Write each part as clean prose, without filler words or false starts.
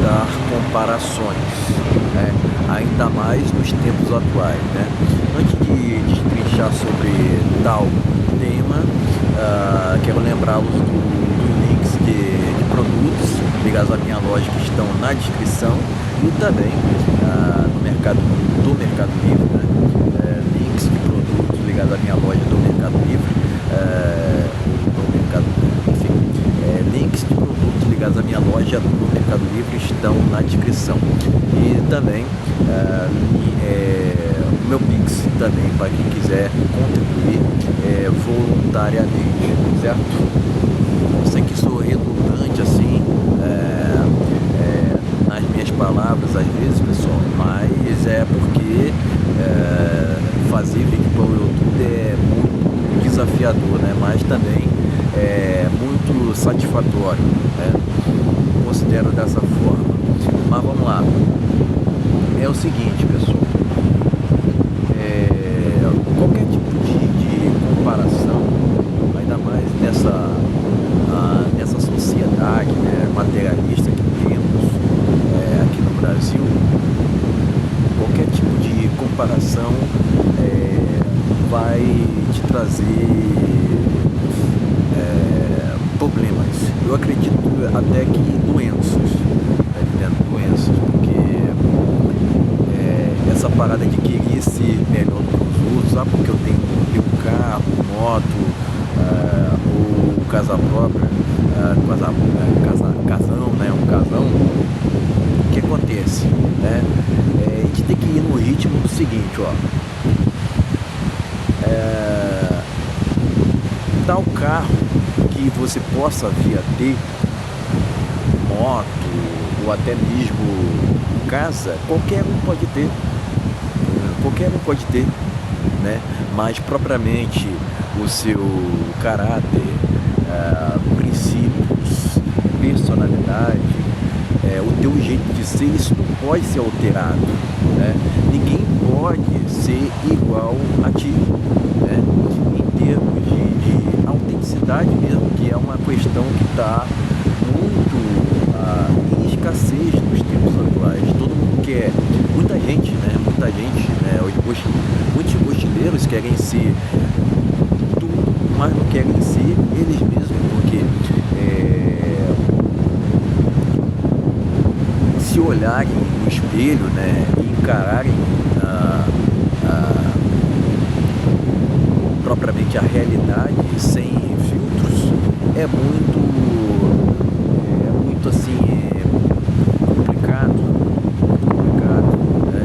evitar comparações, né? Ainda mais nos tempos atuais, né? Antes de destrinchar sobre tal tema, quero lembrá-los dos links de produtos ligados à minha loja que estão na descrição e também do Mercado Livre, né? Links de produtos ligados à minha loja do Mercado Livre, links de produtos ligados à minha loja no Mercado Livre estão na descrição. E também o meu Pix também, para quem quiser contribuir voluntariamente, certo? Eu sei que sou redundante assim nas minhas palavras às vezes, pessoal, mas é porque fazer vídeo para o YouTube é muito desafiador, né? Mas também é muito satisfatório, né? Considero dessa forma. Mas vamos lá. É o seguinte, pessoal. Qualquer tipo de comparação, ainda mais nessa sociedade, né, materialista que temos aqui no Brasil, qualquer tipo de comparação vai te trazer problemas. Eu acredito até que doenças, tá entendendo? Doenças, porque essa parada de querer ser melhor do que os outros, porque eu tenho um carro, moto, ou casa própria, casão, né? Um casão. O que acontece, né? A gente tem que ir no ritmo do seguinte, ó. Tal carro que você possa vir a ter, moto ou até mesmo casa, qualquer um pode ter, né? Mas propriamente o seu caráter, princípios, personalidade, o teu jeito de ser, isso não pode ser alterado, né? Ninguém pode ser igual a ti, né? Em termos de autenticidade mesmo, que é uma questão que está muito em escassez nos tempos atuais. Todo mundo quer, muita gente, né? Muitos mochileiros querem ser tudo, mas não querem ser eles mesmos, porque se olharem no espelho, né, e encararem propriamente a realidade sem filtros, é muito assim, complicado, né?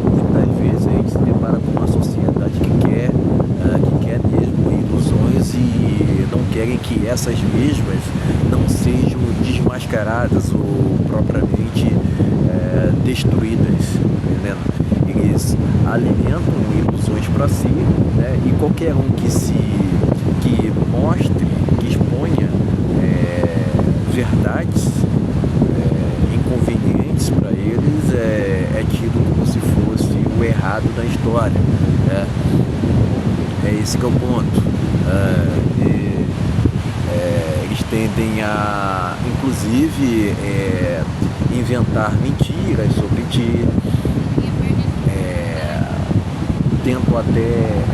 Muitas vezes a gente se depara com uma sociedade que quer mesmo ilusões e não querem que essas mesmas não sejam desmascaradas ou propriamente destruídas, entendendo? Eles alimentam ilusões para si, né? E qualquer um que mostre, que exponha verdades inconvenientes para eles é tido como se fosse o errado da história, né? É esse que é o ponto. Eles tendem a, inclusive, inventar mentiras sobre ti, tento até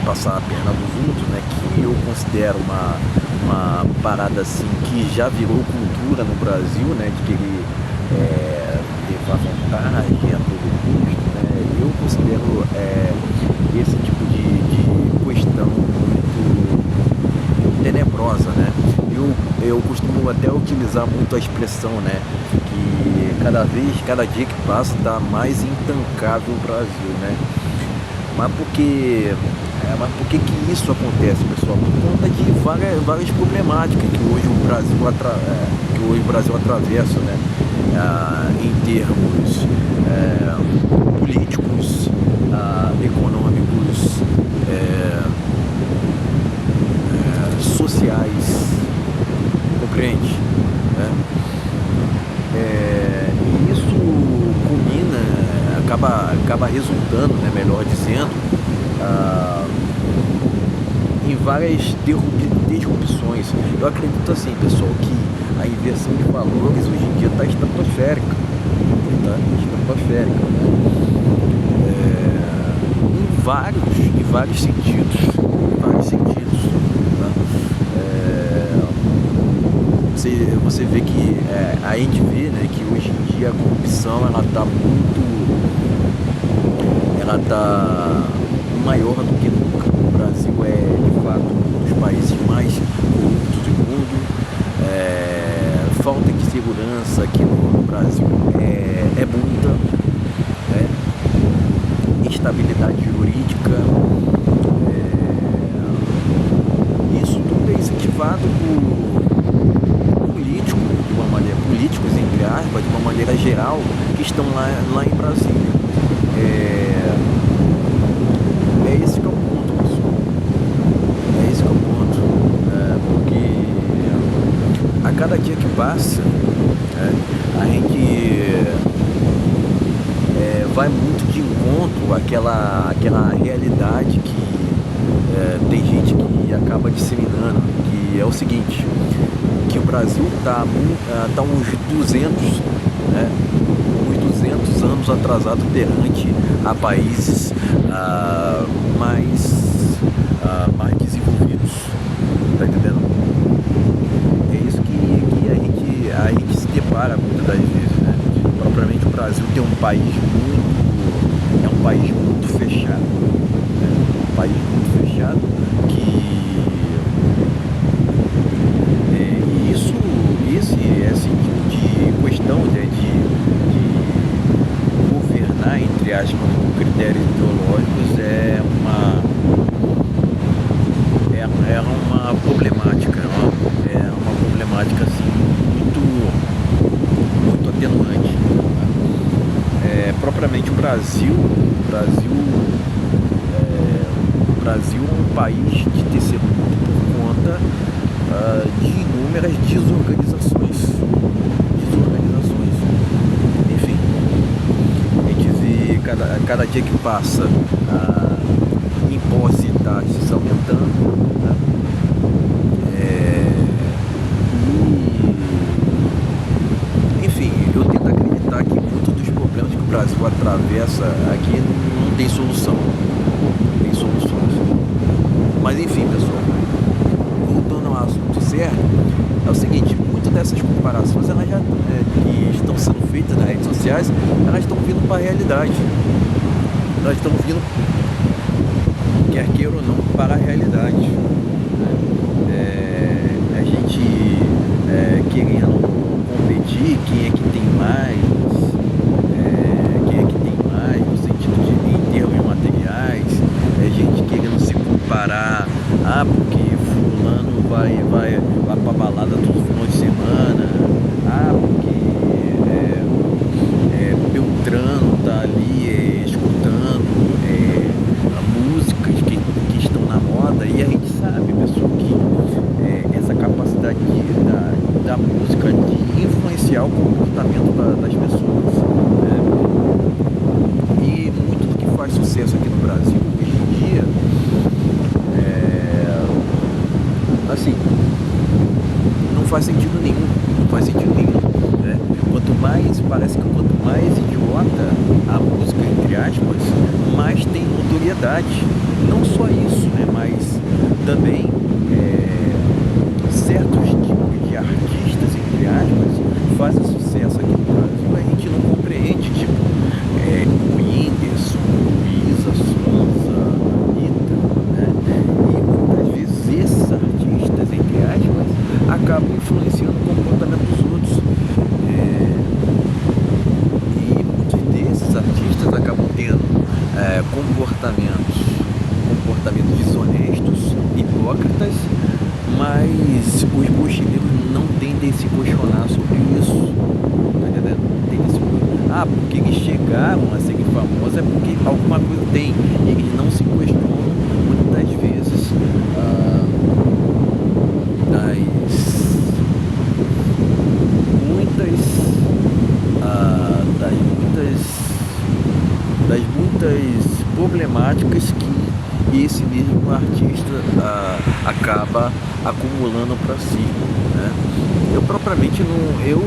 passar a perna do vulto, né, que eu considero uma parada assim que já virou cultura no Brasil, né, de querer levar vantagem a todo custo, né. Eu considero esse tipo de questão muito tenebrosa, né. Eu costumo até utilizar muito a expressão, né, que cada dia que passa está mais intancável o Brasil, né. Mas por que que isso acontece, pessoal? Por conta de várias problemáticas que hoje o Brasil atravessa, né? Em termos políticos, econômicos, sociais, compreende? Né? E isso culmina, acaba resultando, né, melhor dizendo, em várias disrupções. Eu acredito assim, pessoal, que a inversão de valores hoje em dia está estratosférica. Tá? Estratosférica. Em vários sentidos. Tá? Você vê que a gente vê, né, que hoje em dia a corrupção ela tá maior do que nunca. O Brasil é de fato um dos países mais corruptos do mundo. Falta de segurança aqui no Brasil é muita, né? Instabilidade jurídica, isso tudo é incentivado por políticos entre aspas, de uma maneira geral, que estão lá em Brasília. Esse que é o ponto, pessoal. Esse que é o ponto. Porque a cada dia que passa, a gente vai muito de encontro àquela realidade que tem gente que acaba disseminando, que é o seguinte, que o Brasil está uns 200, né, uns 200 anos atrasado perante a países mais desenvolvidos, tá entendendo? É isso que a gente se depara muitas das vezes, né? Propriamente o Brasil tem um país muito fechado, né? Um país muito fechado esse tipo de questão, né, de governar, entre aspas, com critérios ideológicos é uma problemática, assim, muito atenuante. Propriamente o Brasil é um país de terceiro mundo por conta de inúmeras desorganizações. Enfim, a gente vê cada dia que passa impostos e taxas aumentando, né? Enfim, eu tento acreditar que muitos dos problemas que o Brasil atravessa aqui não tem solução. Não tem soluções. Mas enfim, pessoal, voltando ao assunto certo, é o seguinte, muitas dessas comparações que estão sendo feitas nas redes sociais, elas estão vindo para a realidade. Elas estão vindo, quer queira ou não, para a realidade. A gente querendo competir, quem é que tem mais, no sentido de em termos materiais, gente querendo se comparar, porque fulano vai pra balada todo final de semana, porque Beltrano tá ali escutando músicas que estão na moda, e a gente sabe, pessoal, que essa capacidade da música de influenciar o comportamento das pessoas, e muito do que faz sucesso aqui no Brasil hoje em dia assim, não faz sentido nenhum, né? Parece que quanto mais idiota a música, entre aspas, mais tem notoriedade. Não só isso, né? Mas também certos tipos de artistas, entre aspas, fazem sucesso aqui no Brasil, a gente não compreende, tipo o Whindersson, Luísa Sonza, Anitta, né? E muitas vezes esses artistas, entre aspas, acabam influenciando o comportamento dos outros. E muitos desses artistas acabam tendo comportamentos desonestos, hipócritas, mas os mochileiros não tendem a se questionar sobre isso, tá entendendo? Não tendem a se questionar. Porque eles chegaram a serem famosos é porque alguma coisa tem, e eles não se questionam muitas das vezes das muitas problemáticas esse mesmo artista acaba acumulando para si, né? Eu propriamente não, eu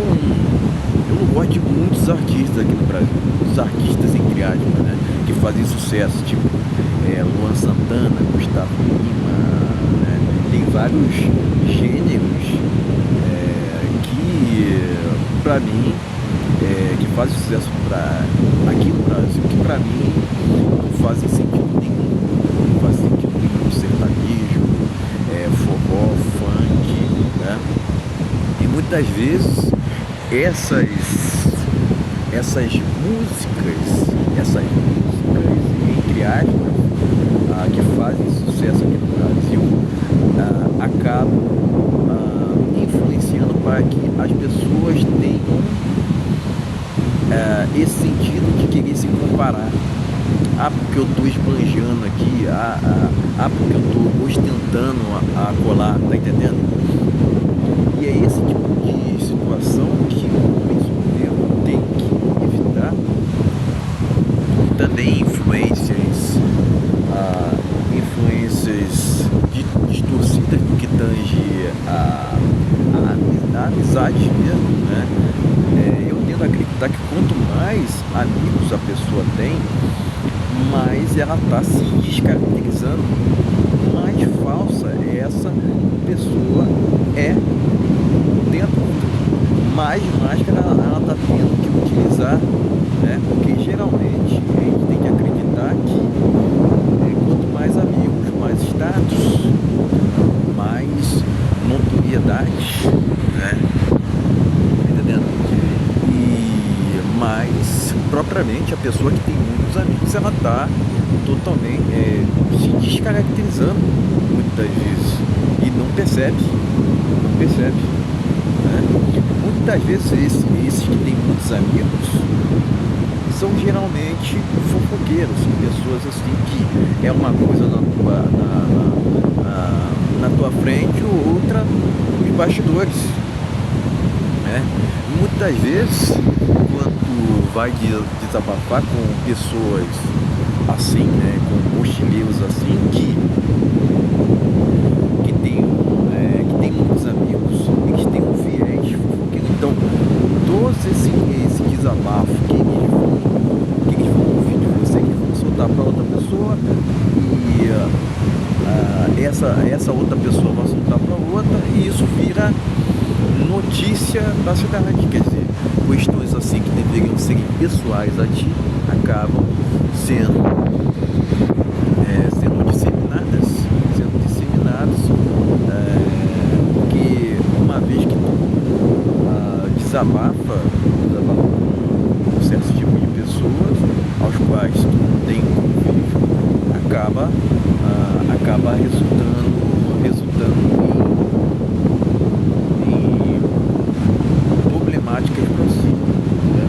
não gosto de muitos artistas aqui no Brasil, muitos artistas entre aspas, né, que fazem sucesso, tipo Luan Santana, Gustavo Lima, né? Tem vários gêneros que para mim que fazem sucesso aqui no Brasil, que para mim não fazem sentido nenhum, não faz sentido nenhum sertanejo, forró, funk, né? E muitas vezes essas músicas, entre aspas, que fazem sucesso aqui no Brasil, acabam influenciando para que as pessoas tenham esse sentido de querer se comparar. Porque eu estou esbanjando aqui, porque eu estou ostentando a colar, tá entendendo? E é esse tipo de situação que o mesmo tem que evitar. Também influências distorcidas do que tange a amizade mesmo, né? Eu tento acreditar que quanto mais amigos a pessoa tem, mais ela está se descaracterizando, mais falsa essa pessoa é dentro, mais máscara ela está tendo que utilizar, né? Porque geralmente a gente tem que acreditar que quanto mais amigos, mais status, mais notoriedade, né? Entendendo? E mais propriamente a pessoa que tem muitos amigos, ela está totalmente se descaracterizando muitas vezes e não percebe, né? Muitas vezes esses que têm muitos amigos são geralmente fofoqueiros, são pessoas assim que é uma coisa na tua frente ou outra nos bastidores, né? Muitas vezes quando tu vai desabafar com pessoas assim, né, com mochileiros assim que tem muitos amigos e que tem um viés fofoqueiro. Então todo esse desabafo que eles vão ouvir de você, que vão soltar para outra pessoa, e essa outra pessoa vai soltar para outra, e isso vira notícia da cidade. Quer dizer, questões assim que deveriam ser pessoais a ti acabam sendo disseminadas, porque uma vez que tu desabafa com um certo tipo de pessoas aos quais tu não tem convívio, acaba resultando em problemáticas para si, né?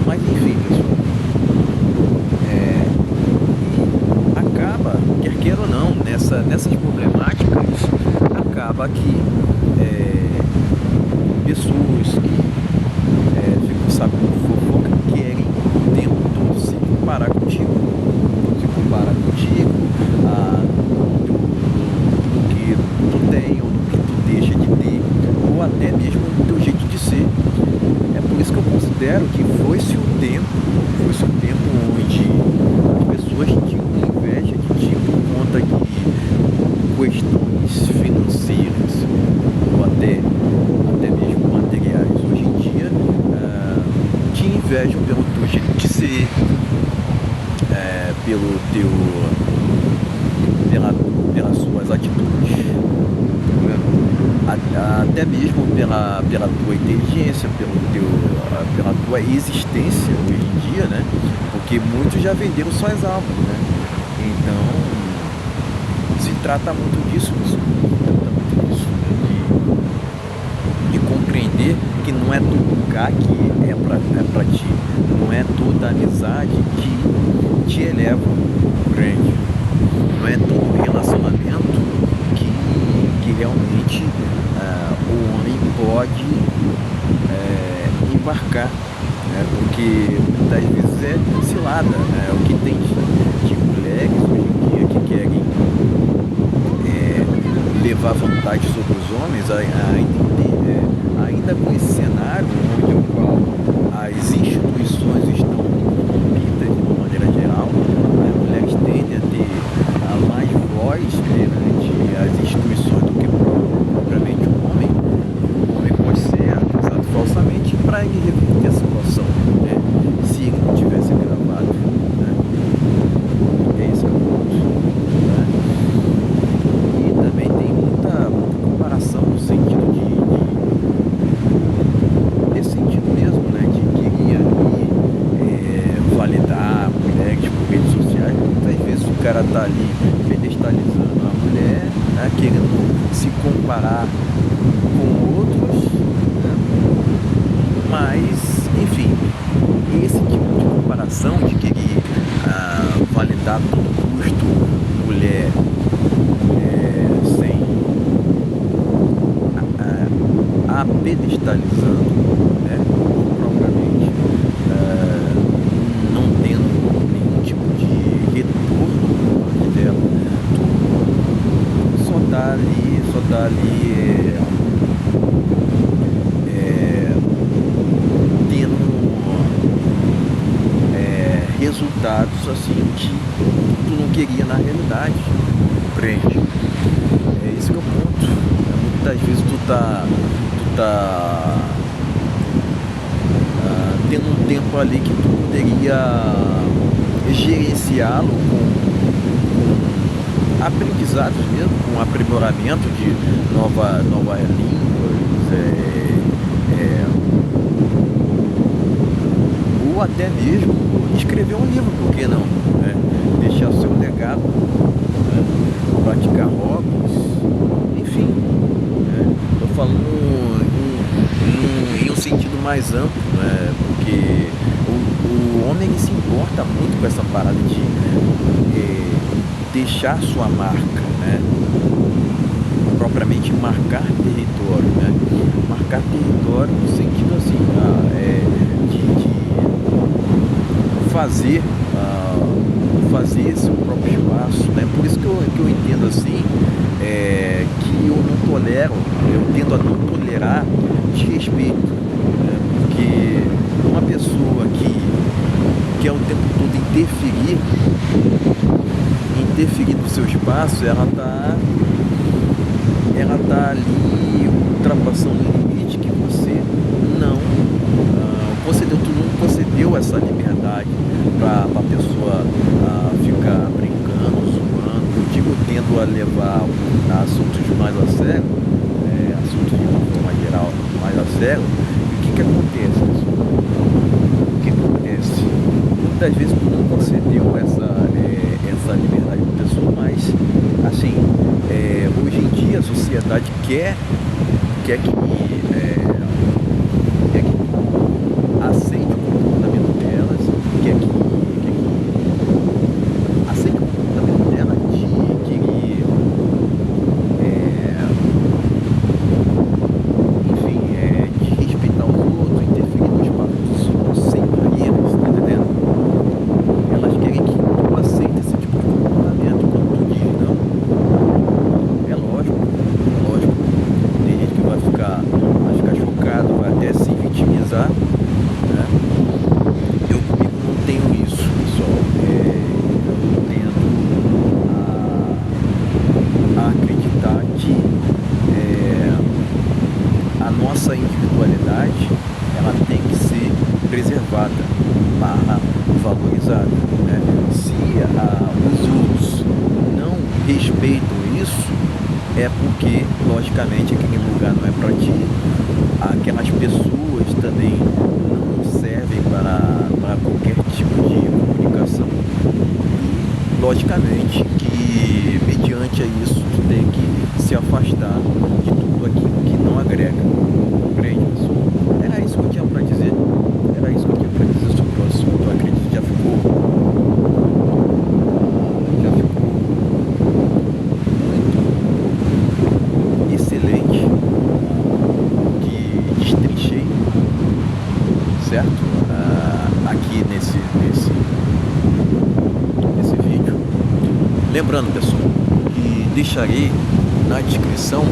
Mas enfim, pessoal, acaba, quer queira ou não, nessas problemáticas, acaba que pessoas que ficam sabendo fofoca querem o tempo todo se comparar contigo, do que tu tem ou do que tu deixa de ter, ou até mesmo do teu jeito de ser. É por isso que eu considero que foi-se um tempo onde as pessoas tinham inveja de ti por conta de questões financeiras ou até mesmo materiais. Hoje em dia te invejam pelo teu jeito de ser, pelas suas atitudes, né? Até mesmo pela tua inteligência, pela tua existência hoje em dia, né? Porque muitos já venderam suas almas, né? Então se trata muito disso, de compreender que não é todo lugar que é pra ti, não é toda amizade que te eleva grande, não é todo relacionamento que realmente o homem pode embarcar né? Porque muitas vezes é cilada, né? O que tem de mulheres hoje em dia que querem levar vantagem sobre os homens, ainda com esse cenário onde o qual as instituições estão corrompidas de uma maneira geral, as mulheres tendem a ter mais voz perante as instituições do que propriamente o homem. O homem pode ser acusado falsamente para ele reverter a situação, né? Se ele não tivesse gravado, né? É esse que é o ponto, né? E também tem muita comparação no sentido nesse sentido mesmo, né? De queria validar mulheres por redes sociais. Muitas vezes o cara tá ali pedestalizando a mulher, né? Querendo se comparar com outros, né? Mas, enfim, esse tipo de comparação de querer validar a todo custo mulher sem a pedestalizando, né, propriamente, não tendo nenhum tipo de retorno por parte dela, tu só tá ali tendo resultados assim que tu não queria na realidade, compreende? É esse que é o ponto. Muitas vezes tu tá tendo um tempo ali que tu poderia gerenciá-lo com aprendizados mesmo, com aprimoramento de novas línguas, ou até mesmo escrever um livro, por que não? Né? Deixar o seu legado, né? Praticar hobbies, enfim. Estou falando em um sentido mais amplo, né? Porque o homem ele se importa muito com essa parada de deixar sua marca, né? Propriamente marcar território, né? Marcar território no sentido assim, de fazer seu próprio espaço, né? Por isso que eu entendo assim, que eu tendo a não tolerar desrespeito, né? Porque uma pessoa que quer o tempo todo interferir no seu espaço, ela tá ali ultrapassando o limite que você não tu não concedeu essa liberdade para a pessoa ficar brincando, zoando, eu digo, tendo a levar assuntos mais a sério, assuntos de uma forma geral mais a sério. E o que acontece, pessoal? O que acontece? Muitas vezes tu não concedeu essa liberdade para a pessoa, mas assim, hoje em dia a sociedade quer que aceite o comportamento delas, quer que aceite o comportamento dela de querer, enfim, de respeitar os outros, interferir no espaço dos outros sem barreiras, tá entendendo? Elas querem que tu aceite esse tipo de comportamento quando tu diz não. É lógico, tem gente que vai ficar chocado, vai até se vitimizar, né? Eu comigo não tenho isso, pessoal. Eu tento a acreditar que a nossa individualidade ela tem que ser preservada, valorizada, né? Se os outros não respeitam isso, é porque, logicamente, aquele lugar não é para ti. Aquelas pessoas também não servem para qualquer tipo de comunicação. E, logicamente, que mediante a isso, tu tem que se afastar de tudo aquilo que não agrega. Compreende, pessoal? Era isso que eu tinha para dizer. Sobre o assunto. Eu acredito que já ficou muito excelente, que destrinchei, certo? Lembrando, pessoal, que deixarei na descrição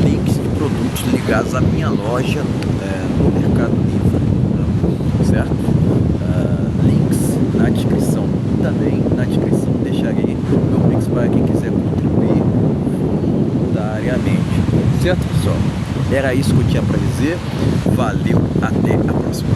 links de produtos ligados à minha loja no Mercado Livre, tá? Certo? Links na descrição. E também na descrição deixarei meu Pix para quem quiser contribuir voluntariamente. Certo, pessoal? Era isso que eu tinha para dizer. Valeu, até a próxima.